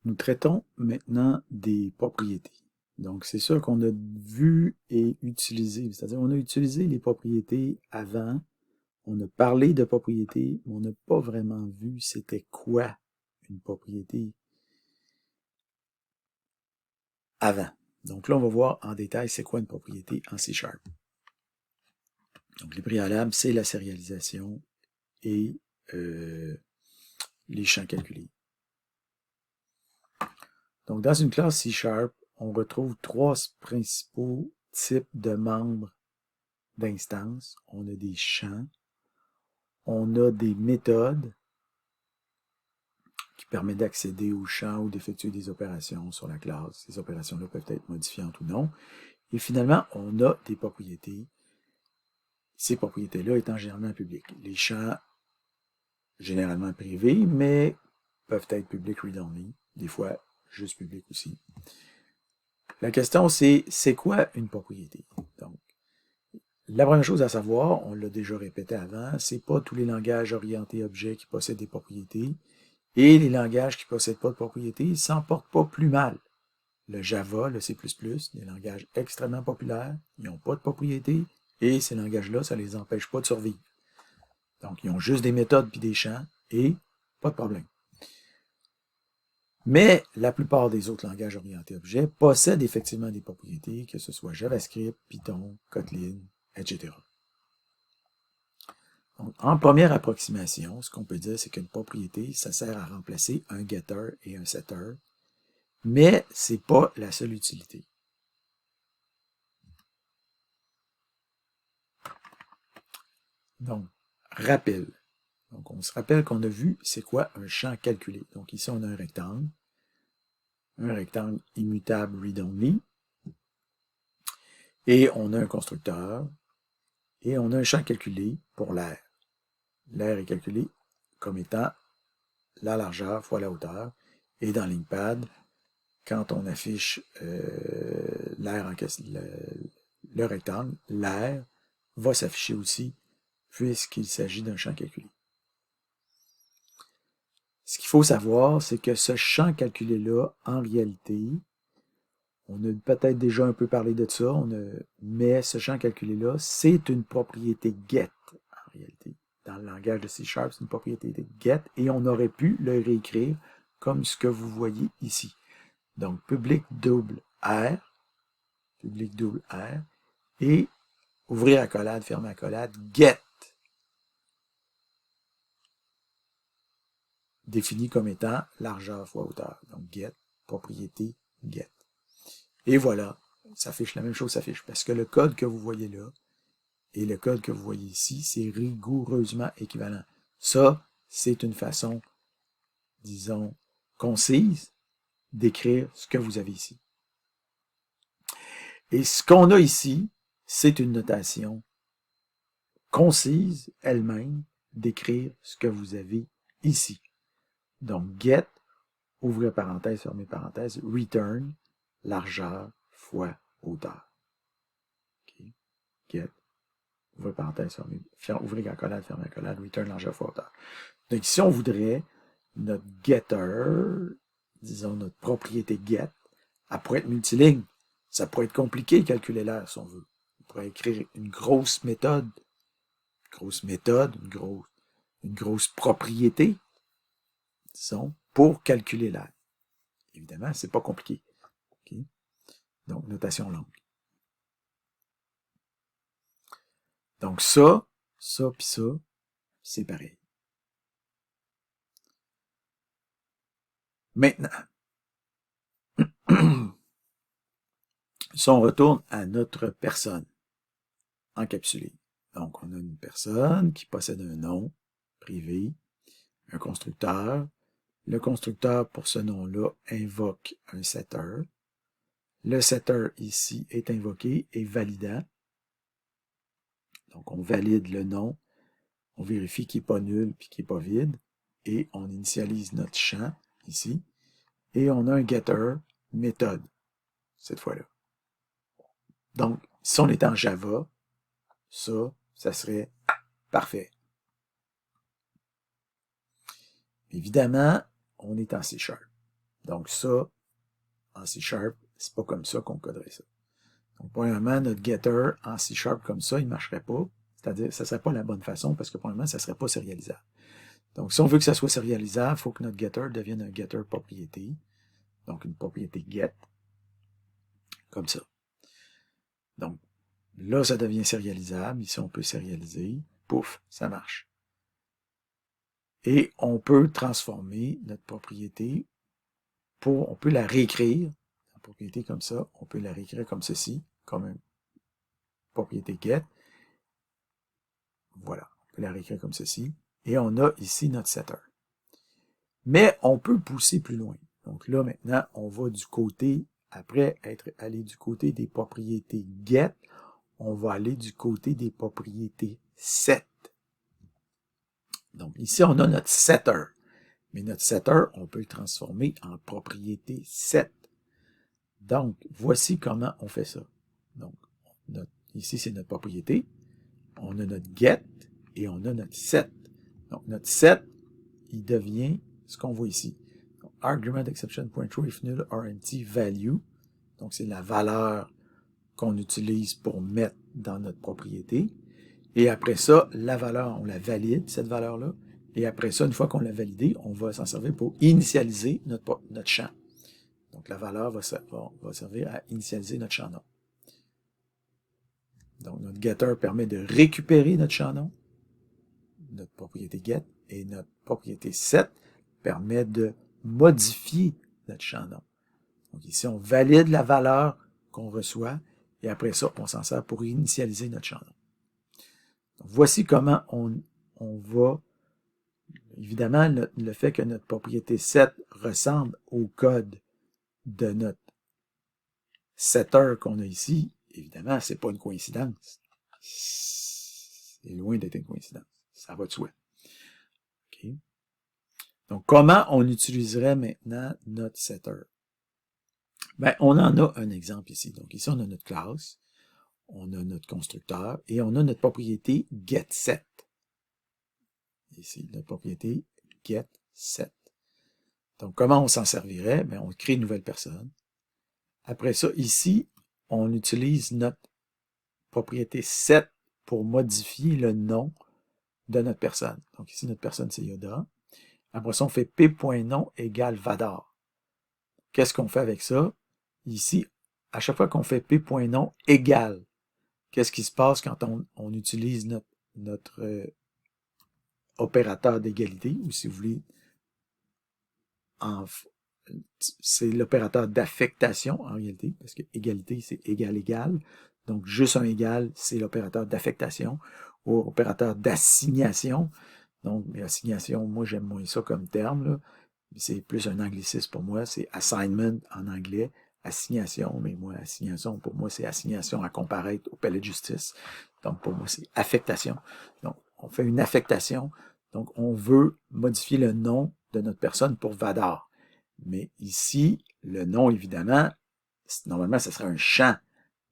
Nous traitons maintenant des propriétés. Donc, c'est ça qu'on a vu et utilisé. C'est-à-dire, on a utilisé les propriétés avant, on a parlé de propriétés, mais on n'a pas vraiment vu c'était quoi une propriété avant. Donc là, on va voir en détail c'est quoi une propriété en C#. Donc, les préalables, c'est la sérialisation et les champs calculés. Donc, dans une classe C#, on retrouve trois principaux types de membres d'instances. On a des champs, on a des méthodes qui permettent d'accéder aux champs ou d'effectuer des opérations sur la classe. Ces opérations-là peuvent être modifiantes ou non. Et finalement, on a des propriétés. Ces propriétés-là étant généralement publiques. Les champs, généralement privés, mais peuvent être publics read-only. Des fois, juste publics aussi. La question, c'est quoi une propriété? Donc, la première chose à savoir, on l'a déjà répété avant, c'est pas tous les langages orientés objets qui possèdent des propriétés, et les langages qui ne possèdent pas de propriétés, ils s'en portent pas plus mal. Le Java, le C++, des langages extrêmement populaires, ils n'ont pas de propriétés, et ces langages-là, ça ne les empêche pas de survivre. Donc, ils ont juste des méthodes puis des champs, et pas de problème. Mais la plupart des autres langages orientés objets possèdent effectivement des propriétés, que ce soit JavaScript, Python, Kotlin, etc. Donc, en première approximation, ce qu'on peut dire, c'est qu'une propriété, ça sert à remplacer un getter et un setter, mais ce n'est pas la seule utilité. Donc, rappel. Donc, on se rappelle qu'on a vu c'est quoi un champ calculé. Donc, ici, on a un rectangle immutable read-only, et on a un constructeur, et on a un champ calculé pour l'aire. L'aire est calculé comme étant la largeur fois la hauteur, et dans LinkPad, quand on affiche l'aire en question, le rectangle, l'aire va s'afficher aussi puisqu'il s'agit d'un champ calculé. Ce qu'il faut savoir, c'est que ce champ calculé-là, en réalité, on a peut-être déjà un peu parlé de ça, mais ce champ calculé-là, c'est une propriété get, en réalité. Dans le langage de C#, c'est une propriété de get, et on aurait pu le réécrire comme ce que vous voyez ici. Donc, public double R, et ouvrir accolade, fermer accolade, get, défini comme étant largeur fois hauteur. Donc, get, propriété, get. Et voilà, ça affiche la même chose, ça affiche. Parce que le code que vous voyez là et le code que vous voyez ici, c'est rigoureusement équivalent. Ça, c'est une façon, disons, concise d'écrire ce que vous avez ici. Et ce qu'on a ici, c'est une notation concise elle-même d'écrire ce que vous avez ici. Donc, get, ouvrir parenthèse, fermer parenthèse, return, largeur fois hauteur. Okay. Get, ouvrir parenthèse, ouvrir accolade, fermer accolade, return, largeur fois hauteur. Donc, si on voudrait notre getter, disons notre propriété get, elle pourrait être multiligne. Ça pourrait être compliqué de calculer l'aire si on veut. On pourrait écrire une grosse méthode, une grosse propriété, disons, pour calculer l'aire. Évidemment, c'est pas compliqué. Okay? Donc, notation longue. Donc, ça, puis ça, c'est pareil. Maintenant, si on retourne à notre personne encapsulée. Donc, on a une personne qui possède un nom privé, un constructeur. Le constructeur, pour ce nom-là, invoque un setter. Le setter, ici, est invoqué et validant. Donc, on valide le nom, on vérifie qu'il n'est pas nul puis qu'il n'est pas vide, et on initialise notre champ, ici, et on a un getter méthode, cette fois-là. Donc, si on est en Java, ça serait parfait. Évidemment, on est en C#. Donc ça, en C#, c'est pas comme ça qu'on coderait ça. Donc, premièrement, notre getter en C# comme ça, il ne marcherait pas. C'est-à-dire, ça ne serait pas la bonne façon parce que premièrement, ça ne serait pas sérialisable. Donc, si on veut que ça soit sérialisable, il faut que notre getter devienne un getter propriété. Donc, une propriété get. Comme ça. Donc, là, ça devient sérialisable. Ici, on peut sérialiser. Pouf, ça marche. Et on peut transformer notre propriété on peut la réécrire. La propriété comme ça, on peut la réécrire comme ceci, comme une propriété get. Voilà, on peut la réécrire comme ceci. Et on a ici notre setter. Mais on peut pousser plus loin. Donc là, maintenant, on va du côté, après aller du côté des propriétés get, on va aller du côté des propriétés set. Donc ici, on a notre setter. Mais notre setter, on peut le transformer en propriété set. Donc, voici comment on fait ça. Donc, ici, c'est notre propriété. On a notre get et on a notre set. Donc, notre set, il devient ce qu'on voit ici. Donc, argument exception point true if null or empty value. Donc, c'est la valeur qu'on utilise pour mettre dans notre propriété. Et après ça, la valeur, on la valide, cette valeur-là. Et après ça, une fois qu'on l'a validée, on va s'en servir pour initialiser notre champ. Donc, la valeur va servir à initialiser notre champ nom. Donc, notre getter permet de récupérer notre champ nom, notre propriété get, et notre propriété set permet de modifier notre champ nom. Donc, ici, on valide la valeur qu'on reçoit, et après ça, on s'en sert pour initialiser notre champ nom. Donc, voici comment on va. Évidemment, le fait que notre propriété set ressemble au code de notre setter qu'on a ici, évidemment, c'est pas une coïncidence. C'est loin d'être une coïncidence. Ça va de soi. Okay. Donc, comment on utiliserait maintenant notre setter? Ben, on en a un exemple ici. Donc, ici, on a notre classe, on a notre constructeur et on a notre propriété getSet. Ici, notre propriété getSet. Donc, comment on s'en servirait? Ben, on crée une nouvelle personne. Après ça, ici, on utilise notre propriété set pour modifier le nom de notre personne. Donc ici, notre personne, c'est Yoda. Après ça, on fait p.nom égale Vadar. Qu'est-ce qu'on fait avec ça? Ici, à chaque fois qu'on fait p.nom égale, qu'est-ce qui se passe quand on utilise notre opérateur d'égalité, ou si vous voulez, c'est l'opérateur d'affectation en réalité, parce que égalité, c'est égal, égal. Donc, juste un égal, c'est l'opérateur d'affectation, ou opérateur d'assignation. Donc, assignation, moi, j'aime moins ça comme terme, là. C'est plus un anglicisme pour moi, c'est assignment en anglais, assignation, mais moi, assignation, pour moi, c'est assignation à comparaître au palais de justice. Donc, pour moi, c'est affectation. Donc, on fait une affectation. Donc, on veut modifier le nom de notre personne pour Vadar. Mais ici, le nom, évidemment, normalement, ce serait un champ.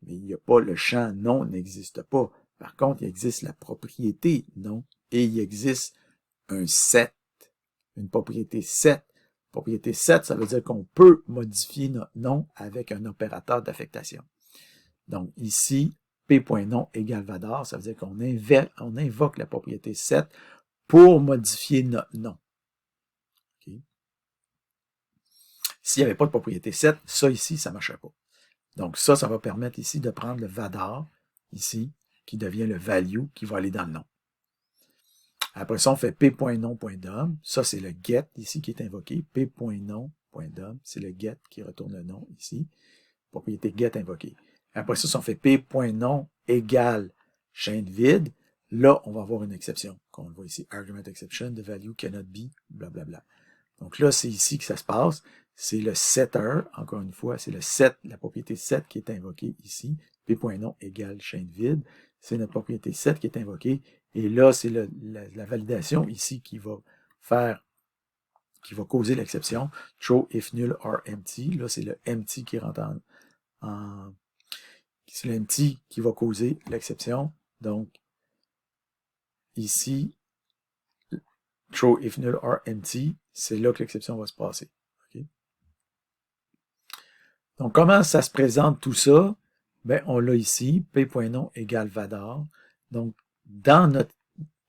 Mais il n'y a pas le champ nom n'existe pas. Par contre, il existe la propriété nom et il existe un set, une propriété set. Propriété set, ça veut dire qu'on peut modifier notre nom avec un opérateur d'affectation. Donc ici, p.nom égale Vadar, ça veut dire qu'on invoque la propriété set pour modifier notre nom. Okay. S'il n'y avait pas de propriété set, ça ici, ça ne marcherait pas. Donc ça va permettre ici de prendre le Vadar, ici, qui devient le value qui va aller dans le nom. Après ça, on fait p.nom.dom. Ça, c'est le get ici qui est invoqué. p.nom.dom, c'est le get qui retourne le nom ici. Propriété get invoquée. Après ça, si on fait p.nom égale chaîne vide, là, on va avoir une exception. Comme on le voit ici, argument exception, the value cannot be, blablabla. Donc là, c'est ici que ça se passe. C'est le setter, encore une fois, c'est le set, la propriété set qui est invoquée ici. p.nom égale chaîne vide. C'est notre propriété set qui est invoquée. Et là, c'est la validation ici qui va causer l'exception. True if null or empty. Là, c'est le empty qui rentre c'est le empty qui va causer l'exception. Donc, ici, true if null or empty, c'est là que l'exception va se passer. Okay? Donc, comment ça se présente tout ça? Ben, on l'a ici, p.nom égale vadar. Donc, dans notre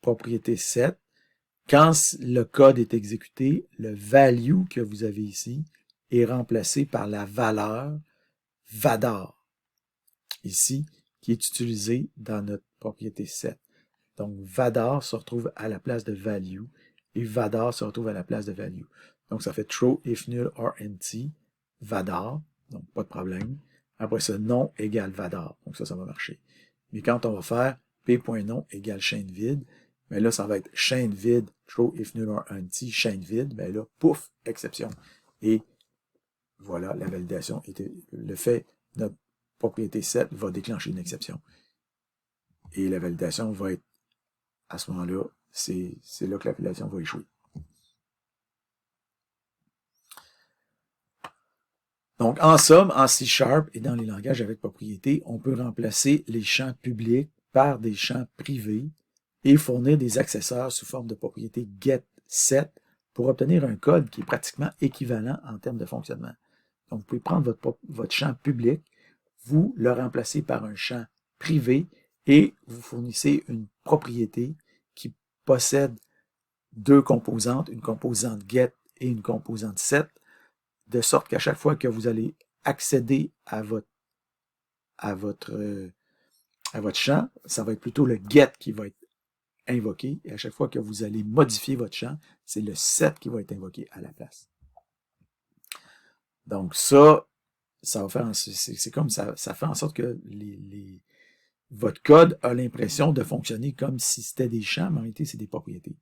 propriété set, quand le code est exécuté, le value que vous avez ici est remplacé par la valeur vadar, ici, qui est utilisée dans notre propriété set. Donc, vadar se retrouve à la place de value et vadar se retrouve à la place de value. Donc, ça fait throw if null or empty, vadar, donc pas de problème. Après ça, non égale vadar, donc ça va marcher. Mais quand on va faire p.nom égale chaîne vide, mais là, ça va être chaîne vide, throw if null or empty, chaîne vide, ben là, pouf, exception. Et voilà, la validation était, le fait, notre propriété set va déclencher une exception. Et la validation va être, à ce moment-là, c'est là que la validation va échouer. Donc, en somme, en C# et dans les langages avec propriété, on peut remplacer les champs publics par des champs privés et fournir des accessoires sous forme de propriété getSet pour obtenir un code qui est pratiquement équivalent en termes de fonctionnement. Donc, vous pouvez prendre votre champ public, vous le remplacez par un champ privé et vous fournissez une propriété qui possède deux composantes, une composante get et une composante set, de sorte qu'à chaque fois que vous allez accéder à votre champ, ça va être plutôt le get qui va être invoqué, et à chaque fois que vous allez modifier votre champ, c'est le set qui va être invoqué à la place. Donc ça va faire, c'est comme ça fait en sorte que votre code a l'impression de fonctionner comme si c'était des champs, mais en réalité, c'est des propriétés.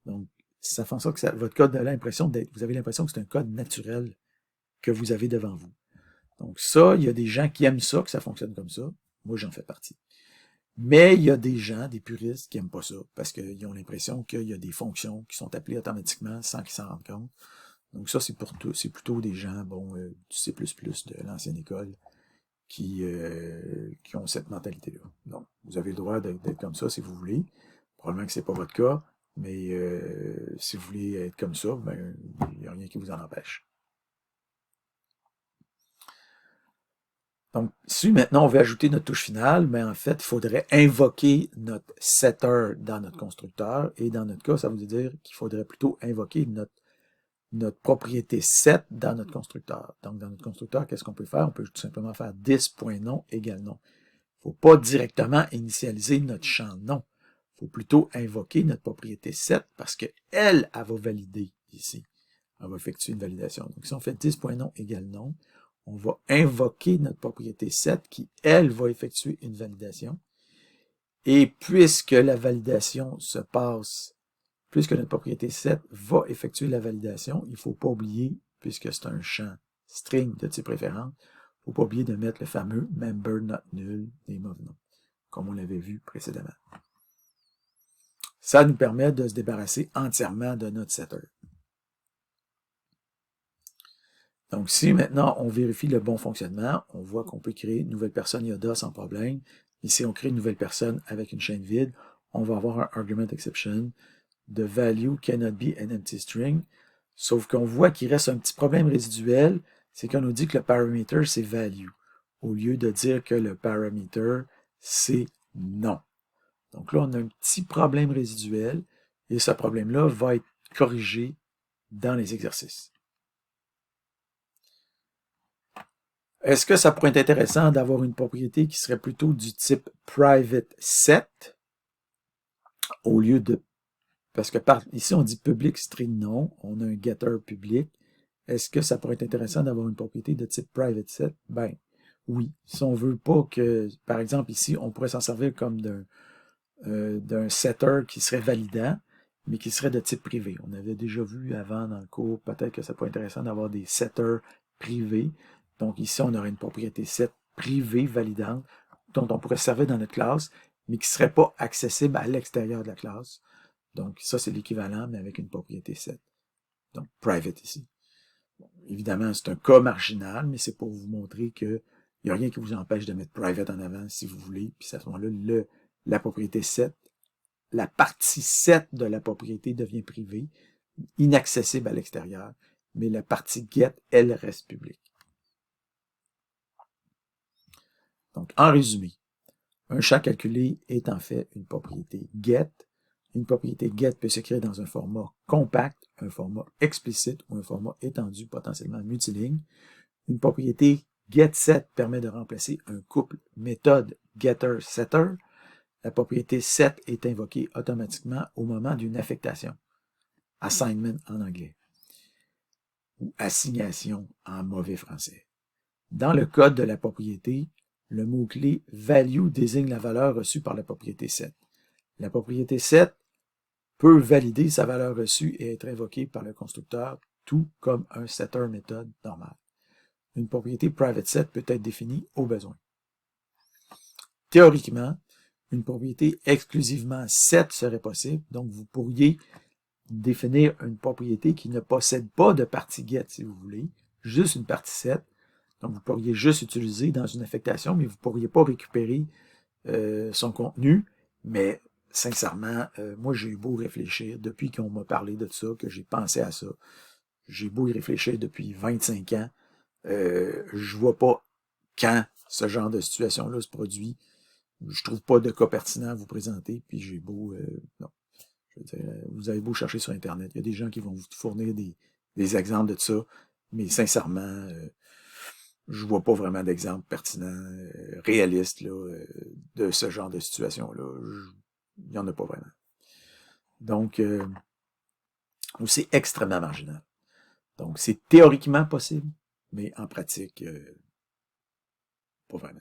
Donc, ça fait en sorte que votre code a l'impression vous avez l'impression que c'est un code naturel que vous avez devant vous. Donc ça, il y a des gens qui aiment ça, que ça fonctionne comme ça. Moi, j'en fais partie. Mais il y a des gens, des puristes, qui n'aiment pas ça, parce qu'ils ont l'impression qu'il y a des fonctions qui sont appelées automatiquement sans qu'ils s'en rendent compte. Donc ça, c'est plutôt des gens, du C++, de l'ancienne école, qui ont cette mentalité-là. Donc, vous avez le droit d'être comme ça si vous voulez. Probablement que c'est pas votre cas, mais si vous voulez être comme ça, ben, il n'y a rien qui vous en empêche. Donc, si maintenant on veut ajouter notre touche finale, mais en fait, il faudrait invoquer notre setter dans notre constructeur. Et dans notre cas, ça veut dire qu'il faudrait plutôt invoquer notre propriété set dans notre constructeur. Donc, dans notre constructeur, qu'est-ce qu'on peut faire? On peut tout simplement faire this.nom égale non. Il ne faut pas directement initialiser notre champ non. Il faut plutôt invoquer notre propriété set parce qu'elle va valider ici. Elle va effectuer une validation. Donc, si on fait this.nom égale non, on va invoquer notre propriété set qui, elle, va effectuer une validation. Et puisque la validation se passe, puisque notre propriété set va effectuer la validation, il ne faut pas oublier, puisque c'est un champ string de type référence, il ne faut pas oublier de mettre le fameux member not null name of node, comme on l'avait vu précédemment. Ça nous permet de se débarrasser entièrement de notre setter. Donc, si maintenant on vérifie le bon fonctionnement, on voit qu'on peut créer une nouvelle personne Yoda sans problème. Ici, on crée une nouvelle personne avec une chaîne vide. On va avoir un argument exception de value cannot be an empty string. Sauf qu'on voit qu'il reste un petit problème résiduel, c'est qu'on nous dit que le parameter, c'est value, au lieu de dire que le parameter, c'est non. Donc là, on a un petit problème résiduel, et ce problème-là va être corrigé dans les exercices. Est-ce que ça pourrait être intéressant d'avoir une propriété qui serait plutôt du type private set au lieu de... Parce que ici, on dit public string non, on a un getter public. Est-ce que ça pourrait être intéressant d'avoir une propriété de type private set? Ben, oui. Si on veut pas que, par exemple, ici, on pourrait s'en servir comme d'un setter qui serait validant, mais qui serait de type privé. On avait déjà vu avant dans le cours, peut-être que ça pourrait être intéressant d'avoir des setters privés. Donc ici, on aurait une propriété set privée validante dont on pourrait servir dans notre classe, mais qui ne serait pas accessible à l'extérieur de la classe. Donc ça, c'est l'équivalent, mais avec une propriété set. Donc private ici. Bon, évidemment, c'est un cas marginal, mais c'est pour vous montrer qu'il n'y a rien qui vous empêche de mettre private en avant si vous voulez. Puis à ce moment-là, la propriété set, la partie set de la propriété devient privée, inaccessible à l'extérieur, mais la partie get, elle reste publique. Donc, en résumé, un champ calculé est en fait une propriété get. Une propriété get peut s'écrire dans un format compact, un format explicite ou un format étendu, potentiellement multiligne. Une propriété getSet permet de remplacer un couple méthode getter-setter. La propriété set est invoquée automatiquement au moment d'une affectation. Assignment en anglais. Ou assignation en mauvais français. Dans le code de la propriété, le mot-clé value désigne la valeur reçue par la propriété set. La propriété set peut valider sa valeur reçue et être invoquée par le constructeur, tout comme un setter méthode normale. Une propriété private set peut être définie au besoin. Théoriquement, une propriété exclusivement set serait possible, donc vous pourriez définir une propriété qui ne possède pas de partie get, si vous voulez, juste une partie set. Donc, vous pourriez juste utiliser dans une affectation, mais vous ne pourriez pas récupérer son contenu. Mais sincèrement, moi, j'ai eu beau réfléchir depuis qu'on m'a parlé de ça, que j'ai pensé à ça. J'ai beau y réfléchir depuis 25 ans. Je vois pas quand ce genre de situation-là se produit. Je trouve pas de cas pertinent à vous présenter, puis j'ai beau... non. Je veux dire, vous avez beau chercher sur Internet, il y a des gens qui vont vous fournir des exemples de ça, mais sincèrement, je vois pas vraiment d'exemple pertinent, réaliste là, de ce genre de situation-là. Il n'y en a pas vraiment. Donc, c'est extrêmement marginal. Donc, c'est théoriquement possible, mais en pratique, pas vraiment.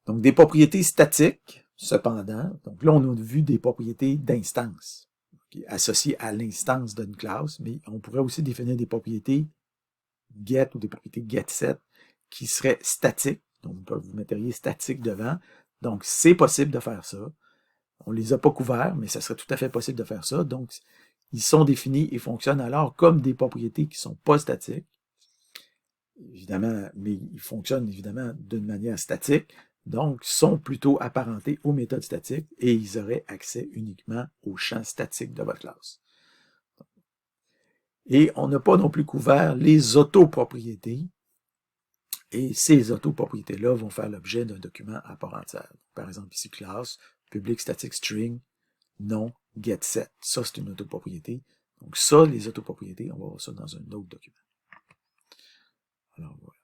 Donc, des propriétés statiques, cependant, donc là, on a vu des propriétés d'instance, associées à l'instance d'une classe, mais on pourrait aussi définir des propriétés get ou des propriétés getSet qui seraient statiques. Donc, vous metteriez statique devant. Donc, c'est possible de faire ça. On ne les a pas couverts, mais ça serait tout à fait possible de faire ça. Donc, ils sont définis et fonctionnent alors comme des propriétés qui ne sont pas statiques. Évidemment, mais ils fonctionnent évidemment d'une manière statique. Donc, sont plutôt apparentés aux méthodes statiques et ils auraient accès uniquement aux champs statiques de votre classe. Et on n'a pas non plus couvert les autopropriétés. Et ces autopropriétés-là vont faire l'objet d'un document à part entière. Par exemple, ici, classe, public static string, non, getSet. Ça, c'est une autopropriété. Donc ça, les autopropriétés, on va voir ça dans un autre document. Alors, voilà.